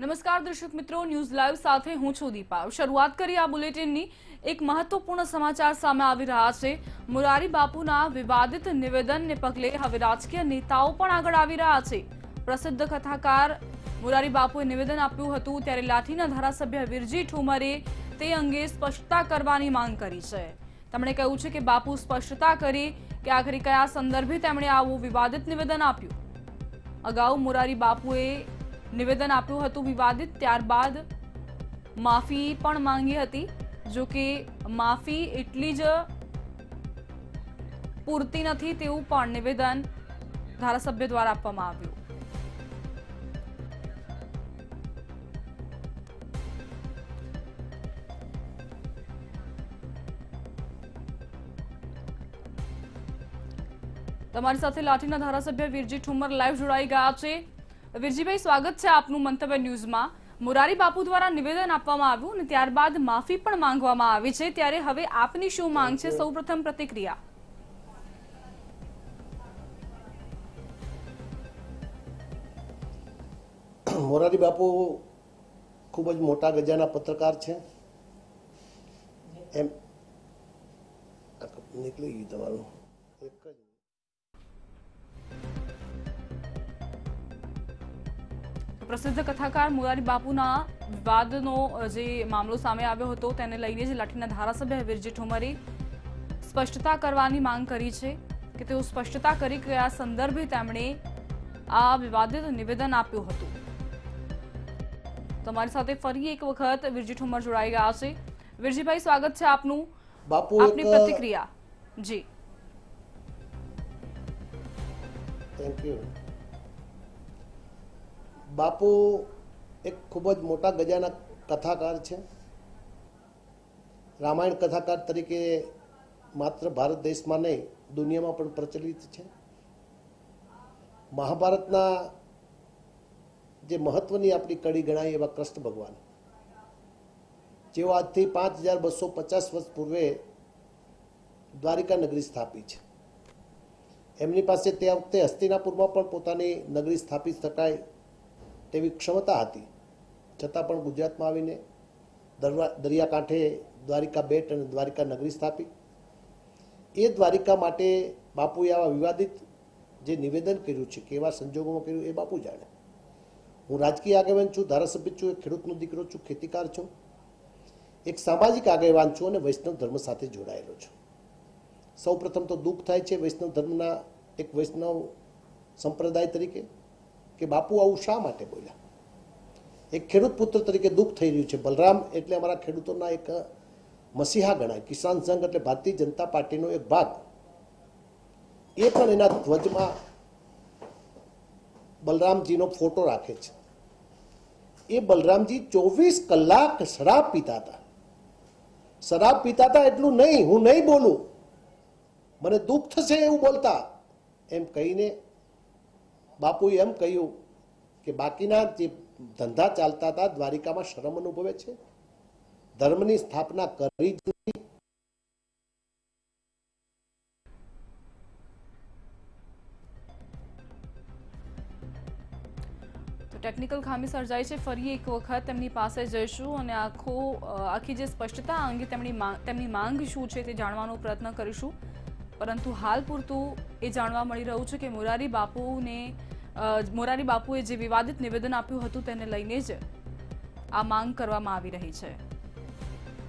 નમસ્કાર દર્શક મિત્રો, ન્યૂઝ લાઈવ સાથે હું છું દીપા। શરૂઆત કરી આ બુલેટિનની। એક મહત્વપૂર્ણ સમાચાર સામે આવી રહ્યા છે। મોરારી બાપુના વિવાદિત નિવેદનને પગલે હવે રાજકીય નેતાઓ પણ આગળ આવી રહ્યા છે। પ્રસિદ્ધ કથાકાર મોરારી બાપુએ નિવેદન આપ્યું હતું ત્યારે લાઠીના ધારાસભ્ય વિરજી ઠુમરે તે અંગે સ્પષ્ટતા કરવાની માંગ કરી છે। તેમણે કહ્યું છે કે બાપુ સ્પષ્ટતા કરે કે આખરે કયા સંદર્ભે તેમણે આવું વિવાદિત નિવેદન આપ્યું। અગાઉ મોરારી બાપુએ નિવેદન આપ્યું હતું વિવાદિત, ત્યારબાદ માફી પણ માંગી હતી। જો કે માફી એટલી જ પૂરતી નથી તેવું પણ નિવેદન ધારાસભ્ય દ્વારા આપવામાં આવ્યું। તમારી સાથે લાઠીના ધારાસભ્ય વિરજી ઠુમર લાઈવ જોડાઈ ગયા છે। વિરજીભાઈ, સ્વાગત છે આપનું મંતવ્ય ન્યૂઝમાં। મોરારી બાપુ દ્વારા નિવેદન આપવામાં આવ્યું અને ત્યારબાદ માફી પણ માંગવામાં આવી છે, ત્યારે હવે આપની શું માંગ છે? સૌપ્રથમ પ્રતિક્રિયા। મોરારી બાપુ ખૂબ જ મોટા ગજાના પત્રકાર છે। એમ નીકળી ગયું તમારું એક જ। પ્રસિદ્ધ કથાકાર મોરારી બાપુના વિવાદનો જે મામલો સામે આવ્યો હતો તેને લઈને જ લાઠીના ધારાસભ્ય વિરજી ઠુમરે સ્પષ્ટતા કરવાની માંગ કરી છે કે તેઓ સ્પષ્ટતા કરી કે આ સંદર્ભે તેમણે આ વિવાદિત નિવેદન આપ્યું હતું। તમારી સાથે ફરી એક વખત વિરજી ઠુમર જોડાઈ ગયા છે। વિરજીભાઈ, સ્વાગત છે આપનું। આપની પ્રતિક્રિયા। જી, થેન્ક યુ। બાપુ એક ખૂબ જ મોટા ગજાના કથાકાર છે। રામાયણ કથાકાર તરીકે માત્ર ભારત દેશમાં નહીં, દુનિયામાં પણ પ્રચલિત છે। મહાભારતના જે મહત્વની આપણી કડી ગણાય એવા કૃષ્ણ ભગવાન, જેઓ આજથી 5250 વર્ષ પૂર્વે દ્વારિકા નગરી સ્થાપી છે, એમની પાસે તે વખતે હસ્તિનાપુરમાં પણ પોતાની નગરી સ્થાપિત શકાય તેવી ક્ષમતા હતી, છતાં પણ ગુજરાતમાં આવીને દરિયાકાંઠે દ્વારિકા બેટ અને દ્વારિકા નગરી સ્થાપી। એ દ્વારિકા માટે બાપુએ આવા વિવાદિત જે નિવેદન કર્યું છે, કેવા સંજોગોમાં કર્યું એ બાપુ જાણે। હું રાજકીય આગેવાન છું, ધારાસભ્ય છું, એક ખેડૂતનો દીકરો છું, ખેતીકાર છું, એક સામાજિક આગેવાન છું અને વૈષ્ણવ ધર્મ સાથે જોડાયેલો છું। સૌ પ્રથમ તો દુઃખ થાય છે વૈષ્ણવ ધર્મના એક વૈષ્ણવ સંપ્રદાય તરીકે કે બાપુ આવું શા માટે બોલ્યા। એક ખેડૂત પુત્ર તરીકે દુઃખ થઈ રહ્યું છે। બલરામ એટલે અમારા ખેડૂતોના એક મસીહા ગણાય। કિસાન સંઘ એટલે ભારતીય જનતા પાર્ટીનો એક ભાગ, એ પણ એના ધ્વજમાં બલરામજીનો ફોટો રાખે છે। એ બલરામજી 24 કલાક શરાબ પીતા હતા। શરાબ પીતા હતા એટલું નહીં, હું નહીં બોલું, મને દુઃખ થશે એવું બોલતા, એમ કહીને બાપુએ એમ કહ્યું કે બાકીના જે ધંધા ચાલતા હતા દ્વારિકામાં શરમ અનુભવે છે, ધર્મની સ્થાપના કરી જ નથી। તો ટેકનિકલ ખામી સર્જાઈ છે। ફરી એક વખત તેમની પાસે જઈશું અને આખી જે સ્પષ્ટતા અંગે તેમની માંગ શું છે તે જાણવાનો પ્રયત્ન કરીશું, પરંતુ હાલ પૂરતું એ જાણવા મળી રહ્યું છે કે મોરારી બાપુએ જે વિવાદિત નિવેદન આપ્યું હતું તેને લઈને જ આ માંગ કરવામાં આવી રહી છે।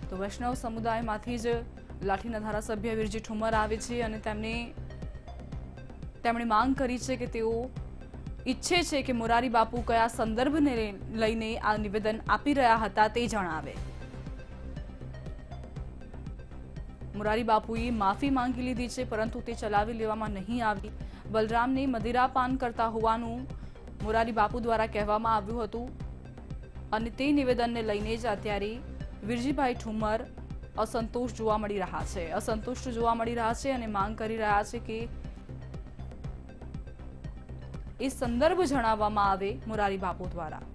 તો વૈષ્ણવ સમુદાયમાંથી જ લાઠીના ધારાસભ્ય વિરજી ઠુમર આવે છે અને તેમણે માંગ કરી છે કે તેઓ ઈચ્છે છે કે મોરારી બાપુ કયા સંદર્ભને લઈને આ નિવેદન આપી રહ્યા હતા તે જણાવે। મોરારી બાપુએ માફી માંગી લીધી છે, પરંતુ તે ચલાવી લેવામાં નહીં આવી। બલરામને મદિરાપાન કરતા હોવાનું મોરારી બાપુ દ્વારા કહેવામાં આવ્યું હતું અને તે નિવેદનને લઈને જ અત્યારે વિરજીભાઈ ઠુમર અસંતોષ જોવા મળી રહ્યા છે અને માંગ કરી રહ્યા છે કે એ સંદર્ભ જણાવવામાં આવે મોરારી બાપુ દ્વારા।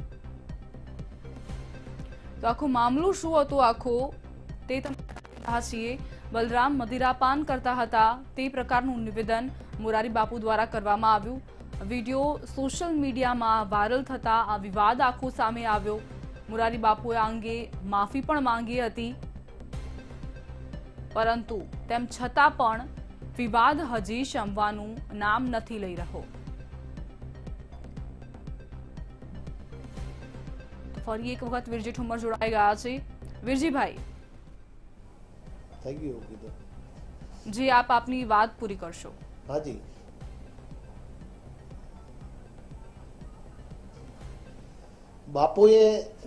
તો આખો મામલો શું હતો તે તમે છીએ। બલરામ મદિરાપાન કરતા હતા તે પ્રકારનું નિવેદન મોરારી બાપુ દ્વારા કરવામાં આવ્યું। વિડીયો સોશિયલ મીડિયામાં વાયરલ થતા આ વિવાદ આખો સામે આવ્યો। મોરારી બાપુએ આ અંગે માફી પણ માંગી હતી, પરંતુ તેમ છતાં પણ વિવાદ હજી શમવાનું નામ નથી લઈ રહ્યો। ફરી એક વખત વીરજી ઠુમ્મર જોડાઈ ગયા છે। વીરજીભાઈ થઈ ગયું કીધું જી, આપ આપની વાત પૂરી કરશો। હા જી, બાપુએ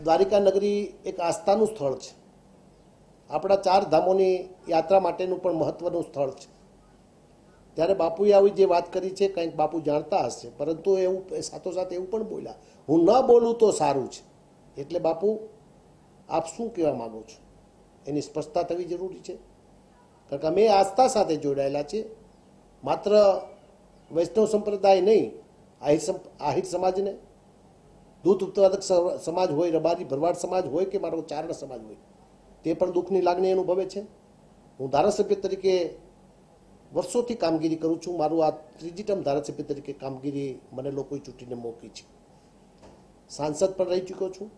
દ્વારિકા નગરી એક આસ્થાનું સ્થળ છે, આપણા 4 ધામોની યાત્રા માટેનું પણ મહત્વનું સ્થળ છે। ત્યારે બાપુએ આવી જે વાત કરી છે કંઈક બાપુ જાણતા હશે, પરંતુ એવું સાથોસાથ એવું પણ બોલ્યા, હું ન બોલું તો સારું છે। એટલે બાપુ આપ શું કહેવા માંગો છો એની સ્પષ્ટતા થવી જરૂરી છે, કારણ કે અમે આસ્થા સાથે જોડાયેલા છીએ। માત્ર વૈષ્ણવ સંપ્રદાય નહીં, આહિર સમાજને, દૂધ ઉત્પાદક સમાજ હોય, રબારી ભરવાડ સમાજ હોય કે મારો ચારણ સમાજ હોય, તે પણ દુઃખની લાગણી અનુભવે છે। હું ધારાસભ્ય તરીકે વર્ષોથી કામગીરી કરું છું, મારું આ 3જી ટર્મ ધારાસભ્ય તરીકે કામગીરી મને લોકોએ ચૂંટીને મોકલી છે, સાંસદ પણ રહી ચૂક્યો છું।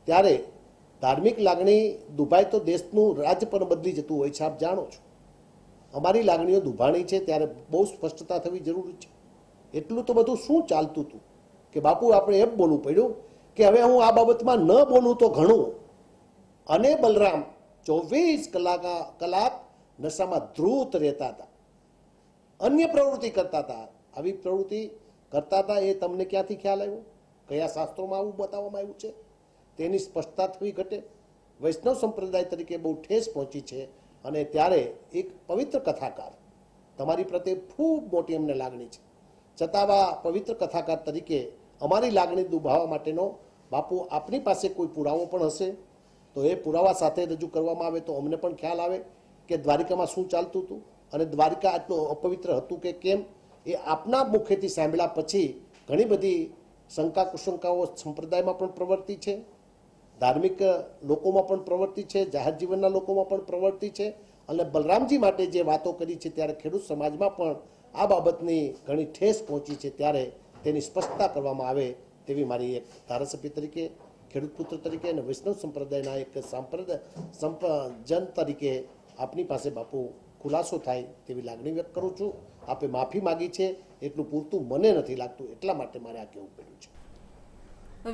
ત્યારે ધાર્મિક લાગણી દુભાય તો દેશનું રાજ્ય પણ બદલી જતું હોય છે, આપ જાણો છો। અમારી લાગણીઓ દુભાણી છે, ત્યારે બહુ સ્પષ્ટતા થવી જરૂરી છે। એટલું તો બધું શું ચાલતું હતું કે બાપુ આપણે એમ બોલવું પડ્યું કે હવે હું આ બાબતમાં ન બોલું તો ઘણું। અને બલરામ 24 કલાક નશામાં ધ્રુત રહેતા હતા, અન્ય પ્રવૃત્તિ કરતા હતા। આવી પ્રવૃત્તિ કરતા હતા એ તમને ક્યાંથી ખ્યાલ આવ્યો? કયા શાસ્ત્રોમાં આવું બતાવવામાં આવ્યું છે? તેની સ્પષ્ટતા થવી ઘટે। વૈષ્ણવ સંપ્રદાય તરીકે બહુ ઠેસ પહોંચી છે, અને ત્યારે એક પવિત્ર કથાકાર, તમારી પ્રત્યે ખૂબ મોટી અમને લાગણી છે, છતાં આવા પવિત્ર કથાકાર તરીકે અમારી લાગણી દુભાવવા માટેનો બાપુ આપની પાસે કોઈ પુરાવો પણ હશે તો એ પુરાવા સાથે રજૂ કરવામાં આવે તો અમને પણ ખ્યાલ આવે કે દ્વારિકામાં શું ચાલતું હતું અને દ્વારિકા આટલું અપવિત્ર હતું કે કેમ। એ આપના મુખેથી સાંભળ્યા પછી ઘણી બધી શંકા કુશંકાઓ સંપ્રદાયમાં પણ પ્રવર્તી છે, ધાર્મિક લોકોમાં પણ પ્રવર્તી છે, જાહેર જીવનના લોકોમાં પણ પ્રવર્તી છે। અને બલરામજી માટે જે વાતો કરી છે ત્યારે ખેડૂત સમાજમાં પણ આ બાબતની ઘણી ઠેસ પહોંચી છે, ત્યારે તેની સ્પષ્ટતા કરવામાં આવે તેવી મારી એક ધારાસભ્ય તરીકે, ખેડૂત પુત્ર તરીકે અને વૈષ્ણવ સંપ્રદાયના એક જન તરીકે આપની પાસે બાપુ ખુલાસો થાય તેવી લાગણી વ્યક્ત કરું છું। આપે માફી માગી છે એટલું પૂરતું મને નથી લાગતું, એટલા માટે મારે આ કહેવું પડ્યું છે।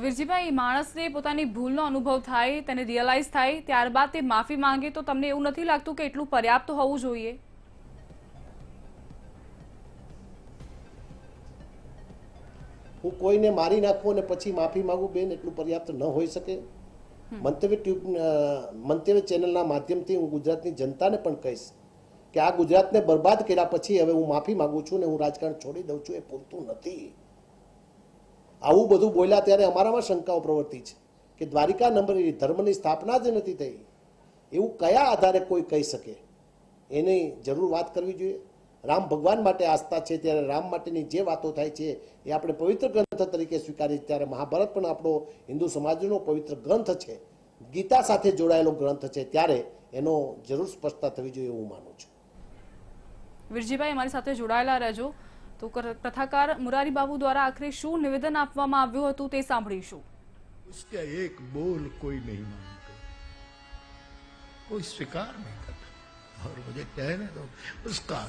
વીરજીભાઈ, માણસને પોતાની ભૂલનો અનુભવ થાય, તેને રિયલાઇઝ થાય, ત્યારબાદ તે માફી માંગે તો તમને એવું નથી લાગતું કે એટલું પર્યાપ્ત હોવું જોઈએ? હું કોઈને મારી નાખું અને પછી માફી માંગું બેન, એટલું પર્યાપ્ત ન હોઈ શકે। મંતવ્ય ચેનલના માધ્યમથી હું ગુજરાતની જનતાને પણ કહીશ કે આ ગુજરાતને બરબાદ કર્યા પછી હવે હું માફી માંગુ છું ને હું રાજકારણ છોડી દઉં છું, એ પૂરતું નથી। આવું બધું બોલ્યા ત્યારે અમારામાં શંકાઓ પ્રવર્તી છે કે દ્વારિકા નગરી ધર્મની સ્થાપના જ નથી થઈ, એવું કયા આધારે કોઈ કહી શકે? એની જરૂર વાત કરવી જોઈએ। રામ ભગવાન માટે આસ્થા છે, ત્યારે રામ માટેની જે વાતો થાય છે એ આપણે પવિત્ર ગ્રંથ તરીકે સ્વીકારીએ, ત્યારે મહાભારત પણ આપણો હિન્દુ સમાજનો પવિત્ર ગ્રંથ છે, ગીતા સાથે જોડાયેલો ગ્રંથ છે, ત્યારે એનો જરૂર સ્પષ્ટતા થવી જોઈએ એવું માનું છું। વીરજીભાઈ, અમારી સાથે જોડાયેલા રહેજો। તો કથાકાર મોરારી બાપુ દ્વારા આખરે શું નિવેદન આપવામાં આવ્યું હતું તે સાંભળીશું। उसका एक बोल कोई नहीं मानते, कोई स्वीकार नहीं करता। और मुझे कहने दो, उसका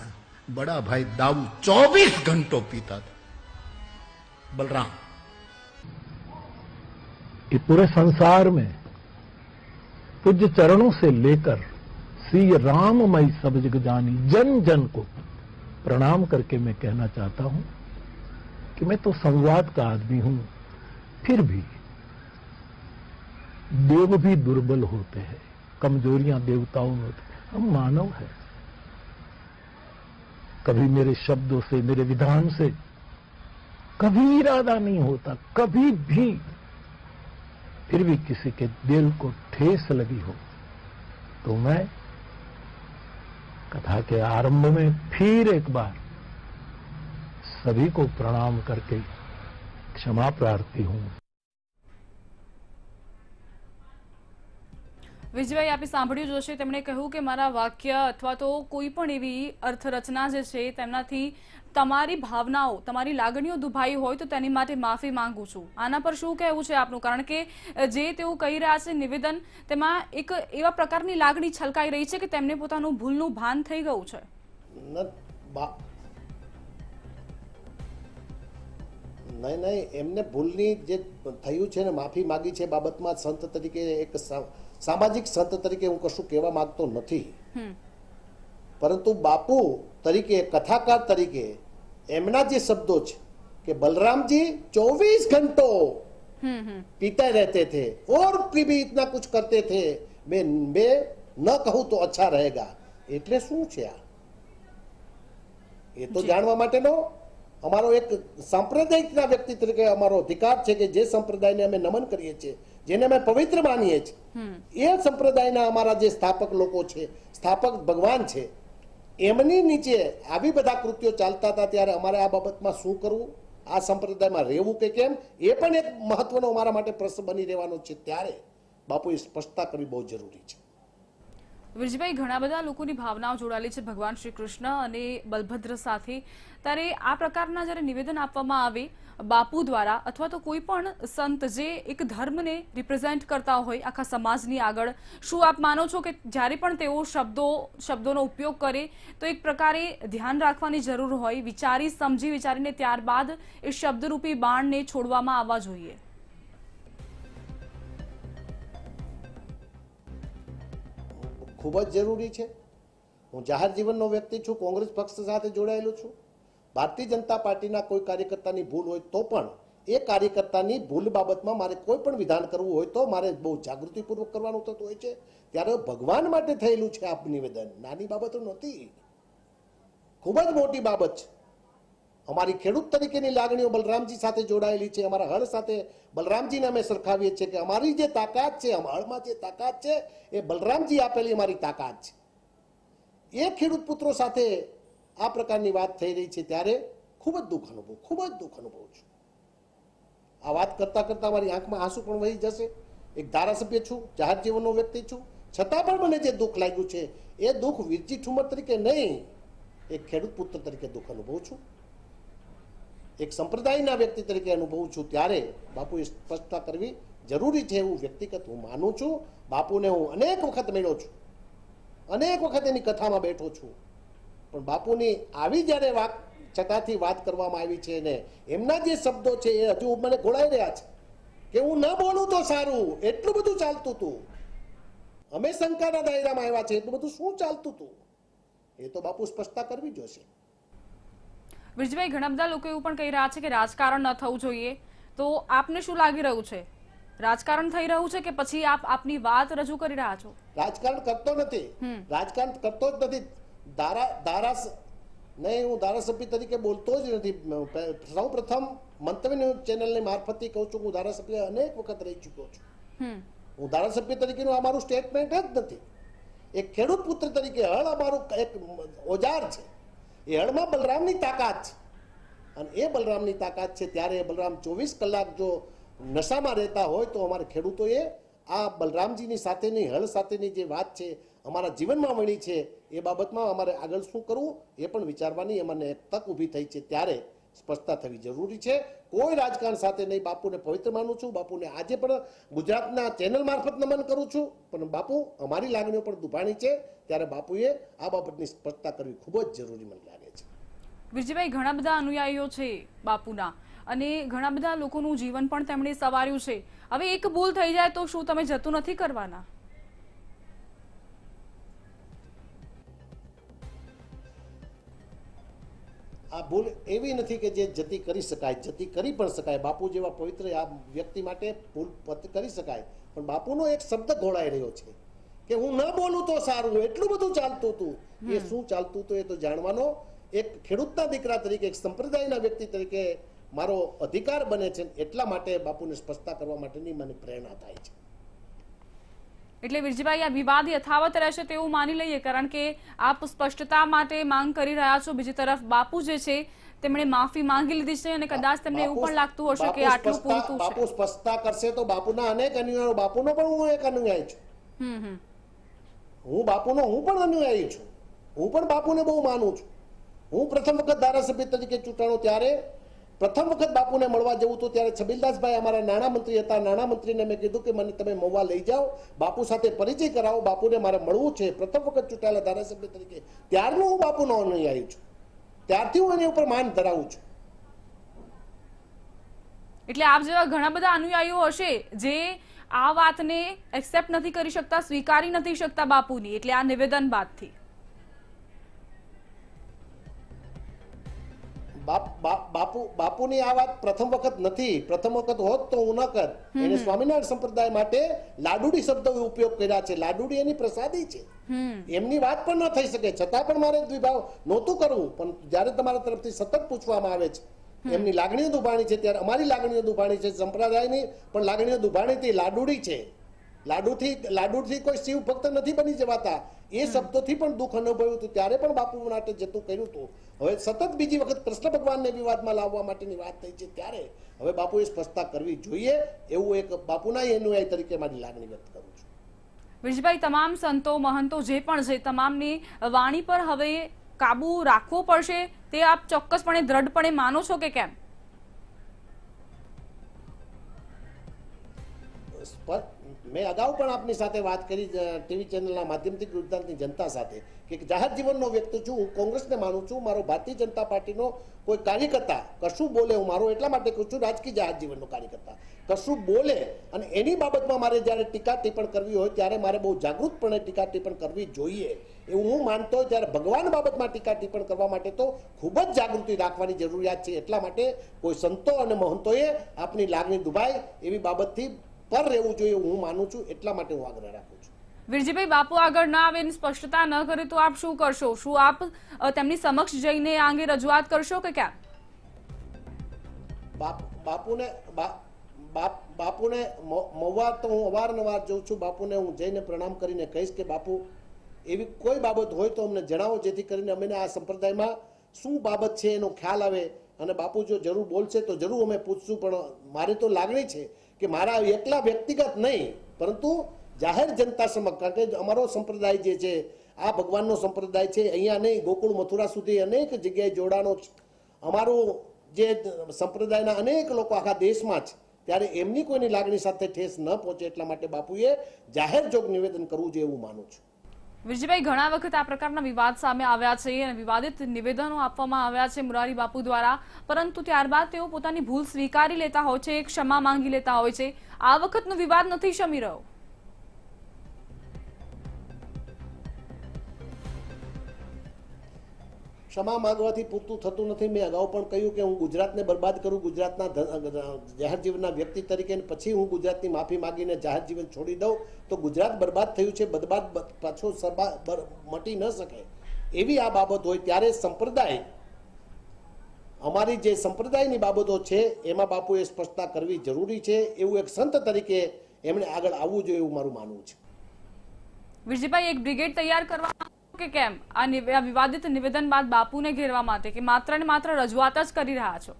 बड़ा भाई दाऊ 24 घंटों पीता था, बलराम। ये पूरे संसार में पूज्य चरणों से लेकर श्री राममय सब जग जानी जन जन को प्रणाम करके मैं कहना चाहता हूं कि मैं तो संवाद का आदमी हूं, फिर भी देव भी दुर्बल होते हैं, कमजोरियां देवताओं में होती, हम मानव हैं। कभी मेरे शब्दों से, मेरे विधान से कभी इरादा नहीं होता, कभी भी, फिर भी किसी के दिल को ठेस लगी हो तो मैं कथा के आरंभ में फिर एक बार सभी को प्रणाम करके क्षमा प्रार्थी हूं। વિજયભાઈ, આપે સાંભળ્યું જ હશે, તેમણે કહ્યું કે મારા વાક્ય અથવા તો કોઈ પણ એવી અર્થરચના જે છે તેમનાથી તમારી ભાવનાઓ, તમારી લાગણીઓ દુભાઈ હોય તો તેની માટે માફી માંગુ છું. આના પર શું કહેવું છે આપનું? કારણ કે જે તેઓ કહી રહ્યા છે નિવેદન, તેમાં એક એવા પ્રકારની લાગણી છલકાઈ રહી છે કે તેમને પોતાનું ભૂલનું ભાન થઈ ગયું છે. નહીં, એમને ભૂલની જે થયું છે ને માફી માગી છે બાબતમાં સંત તરીકે, એક સામાજિક સંત તરીકે હું કશું કહેવા માંગતો નથી, પરંતુ બાપુ તરીકે, કથાકાર તરીકે એમના જે શબ્દો છે કે બલरामजी 24 घंटों पीते रहते थे और भी इतना कुछ करते थे, मैं न कहूं तो अच्छा रहेगा, એટલે શું છે આ? એ તો જાણવા માટેનો અમારો એક સાંપ્રદાયિકના વ્યક્તિ તરીકે અમારો અધિકાર છે કે જે સંપ્રદાયને અમે નમન કરીએ છીએ, જેને અમે પવિત્ર માનીએ છીએ, એ સંપ્રદાયના અમારા જે સ્થાપક લોકો છે, સ્થાપક ભગવાન છે, એમની નીચે આવી બધા કૃત્યો ચાલતા હતા ત્યારે અમારે આ બાબતમાં શું કરવું, આ સંપ્રદાયમાં રહેવું કે કેમ, એ પણ એક મહત્વનો અમારા માટે પ્રશ્ન બની રહેવાનો છે. ત્યારે બાપુએ સ્પષ્ટતા કરવી બહુ જરૂરી છે. વિજયભાઈ, ઘણા બધા લોકોની ભાવનાઓ જોડાયેલી છે ભગવાન શ્રી કૃષ્ણ અને બલભદ્ર સાથે. ત્યારે આ પ્રકારના જ્યારે નિવેદન આપવામાં આવે બાપુ દ્વારા અથવા તો કોઈ પણ સંત જે એક ધર્મને રિપ્રેઝેન્ટ કરતા હોય આખા સમાજની આગળ, શું આપ માનો છો કે જ્યારે પણ તેઓ શબ્દોનો ઉપયોગ કરે તો એક પ્રકારે ધ્યાન રાખવાની જરૂર હોય, વિચારી સમજી વિચારીને ત્યારબાદ એ શબ્દરૂપી બાણને છોડવામાં આવવા જોઈએ? ખૂબ જ જરૂરી છે. હું જાહેર જીવનનો વ્યક્તિ છું, કોંગ્રેસ પક્ષ સાથે જોડાયેલો છું. ભારતીય જનતા પાર્ટીના કોઈ કાર્યકર્તાની ભૂલ હોય તો પણ એ કાર્યકર્તાની ભૂલ બાબતમાં મારે કોઈ પણ વિધાન કરવું હોય તો મારે બહુ જાગૃતિપૂર્વક કરવાનું થતું હોય છે. ત્યારે ભગવાન માટે થયેલું છે આ નિવેદન, નાની બાબતો નથી, ખૂબ જ મોટી બાબત છે. અમારી ખેડૂત તરીકેની લાગણીઓ બલરામજી સાથે જોડાયેલી છે. અમારા હળ સાથે બલરામજીને અમે સરખાવીએ છીએ કે અમારી જે તાકાત છે, હળમાં જે તાકાત છે એ બલરામજી આપેલી અમારી તાકાત છે. એ ખેડૂત પુત્રો સાથે આ પ્રકારની વાત થઈ રહી છે ત્યારે ખૂબ જ દુઃખ અનુભવું છું. આ વાત કરતા કરતા મારી આંખમાં આંસુ પણ વહી જશે. એક ધારાસભ્ય છું, જાહેર જીવનનો વ્યક્તિ છું, છતાં પણ મને જે દુઃખ લાગ્યું છે એ દુઃખ વીરજી ઠુમર તરીકે નહીં, એક ખેડૂત પુત્ર તરીકે દુઃખ અનુભવું છું, એક સંપ્રદાયના વ્યક્તિ તરીકે અનુભવું છું. ત્યારે બાપુએ સ્પષ્ટતા કરવી જરૂરી છે એવું વ્યક્તિગત હું માનું છું. બાપુને હું અનેક વખત મળ્યો છું, અનેક વખત એની કથામાં બેઠો છું, પણ બાપુની આવી જ્યારે છતાંથી વાત કરવામાં આવી છે ને એમના જે શબ્દો છે એ હજુ મને ઘોળાઈ રહ્યા છે કે હું ન બોલું તો સારું, એટલું બધું ચાલતું હતું. અમે શંકાના દાયરામાં આવ્યા છે, એટલું બધું શું ચાલતું હતું એ તો બાપુ સ્પષ્ટતા કરવી જોશે. વિજયભાઈ, ઘણા બધા લોકો એવું પણ કહી રહ્યા છે કે રાજકારણ ન થવું જોઈએ, તો આપને શું લાગી રહ્યું છે? રાજકારણ થઈ રહ્યું છે કે પછી આપ આપની વાત રજૂ કરી રહ્યા છો? રાજકારણ કરતો નથી, રાજકારણ કરતો જ નથી. હું ધારાસભ્ય તરીકે બોલતો જ નથી. સૌ પ્રથમ મંતવ્ય ચેનલની મારફતથી કહું છું, હું ધારાસભ્ય અનેક વખત રહી ચૂક્યો છું. હું ધારાસભ્ય તરીકેનું અમારું સ્ટેટમેન્ટ જ નથી. એક ખેડૂત પુત્ર તરીકે હળ અમારું એક ઓજાર છે. એ હળમાં બલરામની તાકાત છે અને એ બલરામની તાકાત છે. ત્યારે બલરામ 24 કલાક જો નશામાં રહેતા હોય તો અમારે ખેડૂતોએ આ બલરામજીની સાથેની હળ સાથેની જે વાત છે અમારા જીવનમાં વણી છે એ બાબતમાં અમારે આગળ શું કરવું એ પણ વિચારવાની અમને એક તક ઊભી થઈ છે. ત્યારે સ્પષ્ટતા થવી જરૂરી છે. કોઈ રાજકારણ સાથે નહીં. બાપુને પવિત્ર માનું છું. બાપુને આજે પણ ગુજરાતના ચેનલ મારફત નમન કરું છું, પણ બાપુ અમારી લાગણીઓ પણ દુભાણી છે. ત્યારે બાપુએ આ બાબતની સ્પષ્ટતા કરવી ખૂબ જ જરૂરી મને લાગે છે. વિજયભાઈ, ઘણા બધા અનુયાયીઓ છે બાપુના અને ઘણા બધા લોકોનું જીવન પણ તેમણે સવાર્યું છે. હવે એક ભૂલ થઈ જાય તો શું તમે જતું નથી કરવાના? આ ભૂલ એવી નથી કે જે જતી કરી શકાય, જતી કરી પણ શકાય. બાપુ જેવા પવિત્ર આ વ્યક્તિ માટે ભૂલ કરી શકાય, પણ બાપુનો એક શબ્દ ઘોળાઈ રહ્યો છે કે હું ન બોલું તો સારું, એટલું બધું ચાલતું હતું. એ શું ચાલતું હતું એ તો જાણવાનો એક ખેડૂતના દીકરા તરીકે, એક સંપ્રદાયના વ્યક્તિ તરીકે મારો અધિકાર બને છે. એટલા માટે બાપુને સ્પષ્ટતા કરવા માટેની મને પ્રેરણા થાય છે. એટલે વિરજીભાઈ, આ વિવાદ યથાવત રહેશે તેવું માની લઈએ, કારણ કે આપ સ્પષ્ટતા માટે માંગ કરી રહ્યા છો. બીજી તરફ બાપુ જે છે તેમણે માફી માંગી લીધી છે અને કદાચ તેમને એવું પણ લાગતું હશે કે આટલું પૂરતું છે. બાપુ સ્પષ્ટતા કરશે તો બાપુના અનેક અનુયાયીઓ, બાપુનો પણ હું એક અનુયાયી છું, હું બાપુનો હું પણ અનુયાયી છું, હું પણ બાપુને બહુ માનું છું. હું પ્રથમ વખત ધારાસભ્ય તરીકે ચૂંટાણો ત્યારે પ્રથમ વખત બાપુને મળવા જવું હતું ત્યારે છબીલદાસભાઈ અમારા નાણામંત્રી હતા. નાણામંત્રીને મેં કીધું કે મને તમે મહુવા લઈ જાઓ, બાપુ સાથે પરિચય કરાવો, બાપુને મારે મળવું છે. પ્રથમ વખત ચૂંટાયેલા ધારાસભ્ય તરીકે ત્યારનો હું બાપુનો અનુયાયી છું, ત્યારથી હું એની ઉપર માન ધરાવું છું. એટલે આપ જેવા ઘણા બધા અનુયાયીઓ હશે જે આ વાતને એક્સેપ્ટ નથી કરી શકતા, સ્વીકારી નથી શકતા બાપુની, એટલે આ નિવેદન બાદથી બાપુની આ વાત પ્રથમ વખત નથી. પ્રથમ વખત હોત તો હું ન કર. એને સ્વામિનારાયણ સંપ્રદાય માટે લાડુડી શબ્દો ઉપયોગ કર્યા છે. લાડુડી એની પ્રસાદી છે, એમની વાત પણ ન થઈ શકે, છતાં પણ મારે દ્વિભાવ નહોતું કરવું. પણ જયારે તમારા તરફથી સતત પૂછવામાં આવે છે, એમની લાગણીઓ દુભાણી છે, ત્યારે અમારી લાગણીઓ દુભાણી છે, સંપ્રદાયની પણ લાગણીઓ દુભાણી હતી. લાડુડી છે, લાડુથી કોઈ શિવ ભક્ત નથી બની જવાતા. એ શબ્દોથી પણ દુઃખ અનુભવ્યું હતું, ત્યારે પણ બાપુ માટે જતું કર્યું હતું. હવે સતત બીજી વખત કૃષ્ણ ભગવાનને વિવાદમાં લાવવા માટેની વાત થઈ છે, ત્યારે હવે બાપુએ સ્પષ્ટતા કરવી જોઈએ, એવું એક બાપુના અનુયાયી તરીકે મારી લાગણી વ્યક્ત કરું છું. વિજયભાઈ, તમામ સંતો મહંતો જે પણ છે તમામની વાણી પર હવે કાબુ રાખવો પડશે, તે આપ ચોક્કસપણે દ્રઢપણે માનો છો કે કેમ? મેં અગાઉ પણ આપની સાથે વાત કરી ટીવી ચેનલના માધ્યમથી ગુજરાતની જનતા સાથે કે જાહેર જીવનનો વ્યક્તિ છું. હું કોંગ્રેસને માનું છું. મારો ભારતીય જનતા પાર્ટીનો કોઈ કાર્યકર્તા કશું બોલે, હું મારો એટલા માટે કહું છું, રાજકીય જાહેર જીવનનો કાર્યકર્તા કશું બોલે અને એની બાબતમાં મારે જ્યારે ટીકા ટિપ્પણ કરવી હોય ત્યારે મારે બહુ જાગૃતપણે ટીકા ટિપ્પણ કરવી જોઈએ એવું હું માનતો હોય. ત્યારે ભગવાન બાબતમાં ટીકા ટિપ્પણ કરવા માટે તો ખૂબ જ જાગૃતિ રાખવાની જરૂરિયાત છે. એટલા માટે કોઈ સંતો અને મહંતોએ આપની લાગણી દુભાય એવી બાબતથી પર રહેવું જોઈએ હું માનું છું. એટલા માટે હું આગ્રહ રાખું છું. વીરજીભાઈ, બાપુ આગળ ના આવે, સ્પષ્ટતા ન કરે તો આપ શું કરશો? શું આપ તેમની સમક્ષ જઈને આ અંગે રજૂઆત કરશો કે ક્યાં? બાપુને મહુવા તો હું અવારનવાર જઉં છું. બાપુને હું જઈને પ્રણામ કરીને કહીશ કે બાપુ એવી કોઈ બાબત હોય તો અમને જણાવો, જેથી કરીને અમે આ સંપ્રદાયમાં શું બાબત છે એનો ખ્યાલ આવે. અને બાપુ જો જરૂર બોલશે તો જરૂર અમે પૂછશું. પણ મારી તો લાગણી છે કે મારા એકલા વ્યક્તિગત નહીં પરંતુ જાહેર જનતા સમક્ષ, કારણ કે અમારો સંપ્રદાય જે છે આ ભગવાનનો સંપ્રદાય છે. અહીંયા નહીં, ગોકુળ મથુરા સુધી અનેક જગ્યાએ જોડાણો અમારું જે સંપ્રદાયના અનેક લોકો આખા દેશમાં છે, ત્યારે એમની કોઈની લાગણી સાથે ઠેસ ન પહોંચે એટલા માટે બાપુએ જાહેર જોગ નિવેદન કરવું જોઈએ એવું માનું છું. વિજયભાઈ, ઘણા વખત આ પ્રકારના વિવાદ સામે આવ્યા છે અને વિવાદિત નિવેદનો આપવામાં આવ્યા છે મુરારી બાપુ દ્વારા, પરંતુ ત્યારબાદ તેઓ પોતાની ભૂલ સ્વીકારી લેતા હોય છે, ક્ષમા માંગી લેતા હોય છે. આ વખતનો વિવાદ નથી શમી રહ્યો. ક્ષમા માંગવાથી પૂરતું થતું નથી. મેં અગાઉ પણ કહ્યું કે હું ગુજરાતને બરબાદ કરું ગુજરાતના જાહેર જીવનના વ્યક્તિ તરીકે, પછી હું ગુજરાતની માફી માંગીને જાહેર જીવન છોડી દઉં તો ગુજરાત બરબાદ થયું છે, બરબાદ પાછો મટી ન શકે એવી આ બાબત હોય ત્યારે સંપ્રદાય, અમારી જે સંપ્રદાયની બાબતો છે એમાં બાપુએ સ્પષ્ટતા કરવી જરૂરી છે. એવું એક સંત તરીકે એમણે આગળ આવવું જોઈએ એવું મારું માનવું છે. વિજયભાઈ, એક બ્રિગેડ તૈયાર કરવા કે કેમ આ વિવાદિત નિવેદન બાદ બાપુને ઘેરવા માટે, કે માત્ર ને માત્ર રજૂઆત જ કરી રહ્યા છો?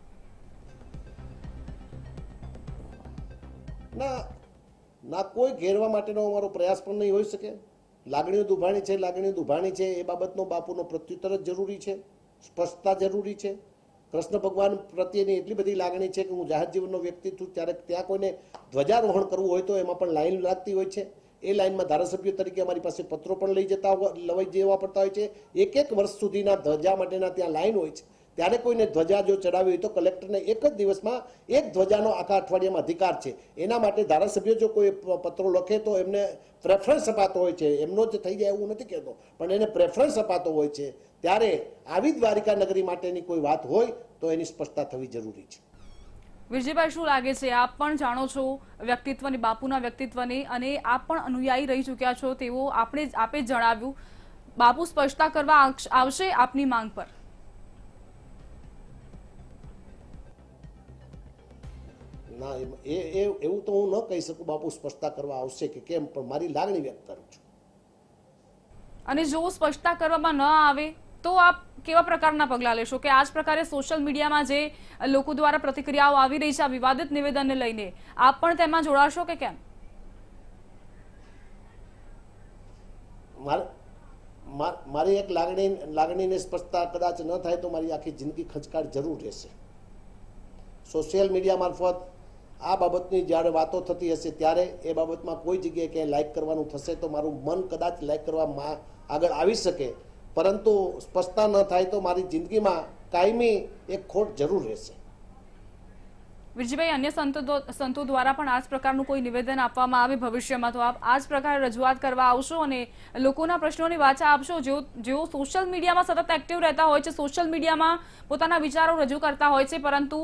ના, કોઈ ઘેરવા માટેનો અમારો પ્રયાસ પણ નહીં હોઈ શકે. લાગણીઓ દુભાણી છે, લાગણીઓ દુભાણી છે એ બાબતનો બાપુનો પ્રત્યુત્તર જ જરૂરી છે, સ્પષ્ટતા જરૂરી છે. કૃષ્ણ ભગવાન પ્રત્યેની એટલી બધી લાગણી છે કે હું જાહેર જીવનનો વ્યક્તિ છું, ત્યારે ત્યાં કોઈને ધ્વજારોહણ કરવું હોય તો એમાં પણ લાઈન લાગતી હોય છે. એ લાઈનમાં ધારાસભ્ય તરીકે અમારી પાસે પત્રો પણ લઈ જવા પડતા હોય છે. એક વર્ષ સુધીના ધ્વજા માટેના ત્યાં લાઈન હોય છે. ત્યારે કોઈને ધ્વજા જો ચડાવી હોય તો કલેક્ટરને એક જ દિવસમાં એક ધ્વજાનો આખા અઠવાડિયામાં અધિકાર છે. એના માટે ધારાસભ્ય જો કોઈ પત્રો લખે તો એમને પ્રેફરન્સ અપાતો હોય છે. એમનો જ થઈ જાય એવું નથી કહેતો, પણ એને પ્રેફરન્સ અપાતો હોય છે. ત્યારે આવી દ્વારિકા નગરી માટેની કોઈ વાત હોય તો એની સ્પષ્ટતા થવી જરૂરી છે. વિજયભાઈ, શું લાગે છે, આપ પણ જાણો છો વ્યક્તિત્વની, બાપુના વ્યક્તિત્વની, અને આપ પણ અનુયાયી રહી ચૂક્યા છો તેવો આપે જ જણાવ્યું, બાપુ સ્પષ્ટતા કરવા આવશે આપની માંગ પર? ના, એવું તો હું ન કહી શકું બાપુ સ્પષ્ટતા કરવા આવશે કે કેમ, પણ મારી લાગણી વ્યક્ત કરું છું. અને જો સ્પષ્ટતા કરવામાં ન આવે તો આપ કેવા પ્રકારના પગલાં લેશો? કે આ જ પ્રકારે સોશિયલ મીડિયામાં જે લોકો દ્વારા પ્રતિક્રિયાઓ આવી રહી છે આ વિવાદિત નિવેદનને લઈને, આપ પણ તેમાં જોડાશો કે કેમ? મારી એક લાગણીને સ્પર્શતા કદાચ ન થાય તો મારી આખી જિંદગી ખચકાટ જરૂર રહેશે. સોશિયલ મીડિયા મારફત આ બાબતની જ્યારે વાતો થતી હશે ત્યારે એ બાબતમાં કોઈ જગ્યાએ ક્યાંય લાઈક કરવાનું થશે તો મારું મન કદાચ લાઈક કરવા આગળ આવી શકે, પરંતુ સ્પષ્ટતા ન થાય તો મારી જિંદગીમાં કાયમી એક ખોટ જરૂર રહેશે. વીરજીભાઈ, અન્ય સંતો દ્વારા પણ આ જ પ્રકારનું કોઈ નિવેદન આપવામાં આવે ભવિષ્યમાં તો આપ આ જ પ્રકારે રજૂઆત કરવા આવશો અને લોકોના પ્રશ્નોની વાચા આપશો? જેઓ સોશિયલ મીડિયામાં સતત એક્ટિવ રહેતા હોય છે, સોશિયલ મીડિયામાં પોતાના વિચારો રજૂ કરતા હોય છે, પરંતુ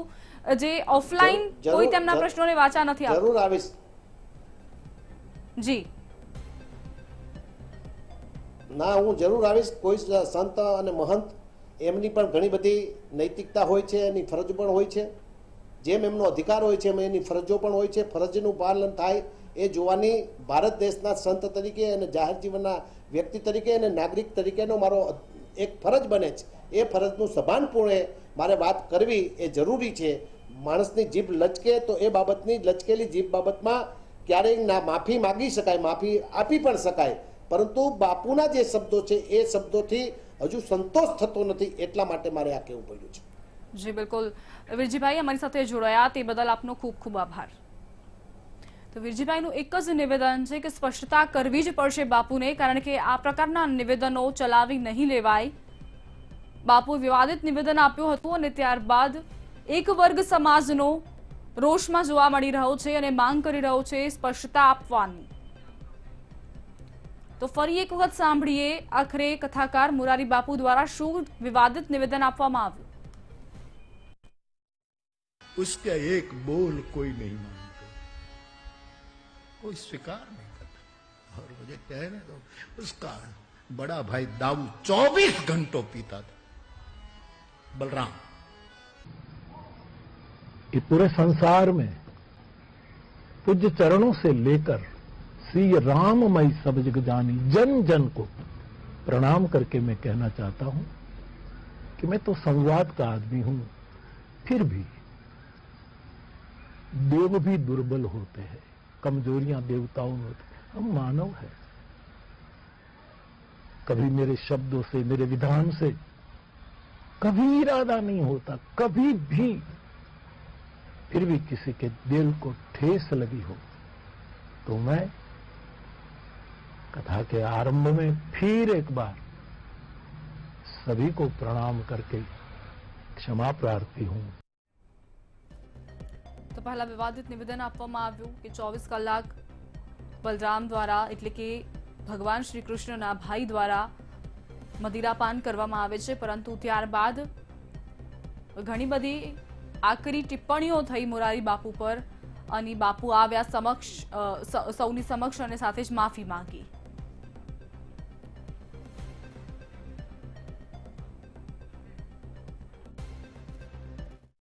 જે ઓફલાઈન કોઈ તેમના પ્રશ્નોની વાચા નથી આપતું. જરૂર આવીશ. જી ના, હું જરૂર આવીશ. કોઈ સંત અને મહંત એમની પણ ઘણી બધી નૈતિકતા હોય છે, એની ફરજ પણ હોય છે. જેમ એમનો અધિકાર હોય છે એમ એની ફરજો પણ હોય છે. ફરજનું પાલન થાય એ જોવાની ભારત દેશના સંત તરીકે અને જાહેર જીવનના વ્યક્તિ તરીકે અને નાગરિક તરીકેનો મારો એક ફરજ બને છે. એ ફરજનું સભાનપણે મારે વાત કરવી એ જરૂરી છે. માણસની જીભ લચકે તો એ બાબતની લચકેલી જીભ બાબતમાં ક્યારેય ના માફી માગી શકાય, માફી આપી પણ શકાય, પરંતુ બાપુના જે શબ્દો છે એ શબ્દોથી હજુ સંતોષ થતો નથી. એટલા માટે મારે આ કહેવું પડ્યું છે. જી બિલકુલ. વીરજીભાઈ અમારી સાથે જોડાયા તે બદલ આપનો ખૂબ ખૂબ આભાર. તો વીરજીભાઈનું એક જ નિવેદન છે કે સ્પષ્ટતા કરવી જ પડશે બાપુને, કારણ કે આ પ્રકારના નિવેદનો ચલાવી નહીં લેવાય. બાપુએ વિવાદિત નિવેદન આપ્યું હતું અને ત્યારબાદ એક વર્ગ સમાજનો રોષમાં જોવા મળી રહ્યો છે અને માંગ કરી રહ્યો છે સ્પષ્ટતા આપવાની. તો ફરી એક વખત સાંભળીએ આખરે કથાકાર મોરારી બાપુ દ્વારા શું વિવાદિત નિવેદન આપવામાં આવ્યું. उसका एक बोल कोई नहीं मानते, कोई स्वीकार नहीं करता और मुझे कहने दो, उसका बड़ा भाई दाऊ 24 घंटों पीता था. बलराम, ये पूरे संसार में पूज्य चरणों से लेकर श्री राममय सब जग जानी जन जन को प्रणाम करके मैं कहना चाहता हूं कि मैं तो संवाद का आदमी हूं, फिर भी देव भी दुर्बल होते हैं, कमजोरियां देवताओं में होती हैं, हम मानव हैं. कभी मेरे शब्दों से, मेरे विधान से कभी इरादा नहीं होता, कभी भी, फिर भी किसी के दिल को ठेस लगी हो तो मैं कथा के आरंभ में फिर एक बार सभी को प्रणाम करके क्षमा प्रार्थी हूं. તો પહેલા વિવાદિત નિવેદન આપવામાં આવ્યું કે 24 કલાક બલરામ દ્વારા એટલે કે ભગવાન શ્રી કૃષ્ણના ભાઈ દ્વારા મદિરાપાન કરવામાં આવે છે, પરંતુ ત્યારબાદ ઘણી બધી આકરી ટિપ્પણીઓ થઈ મોરારી બાપુ પર અને બાપુ આવ્યા સૌની સમક્ષ અને સાથે જ માફી માંગી.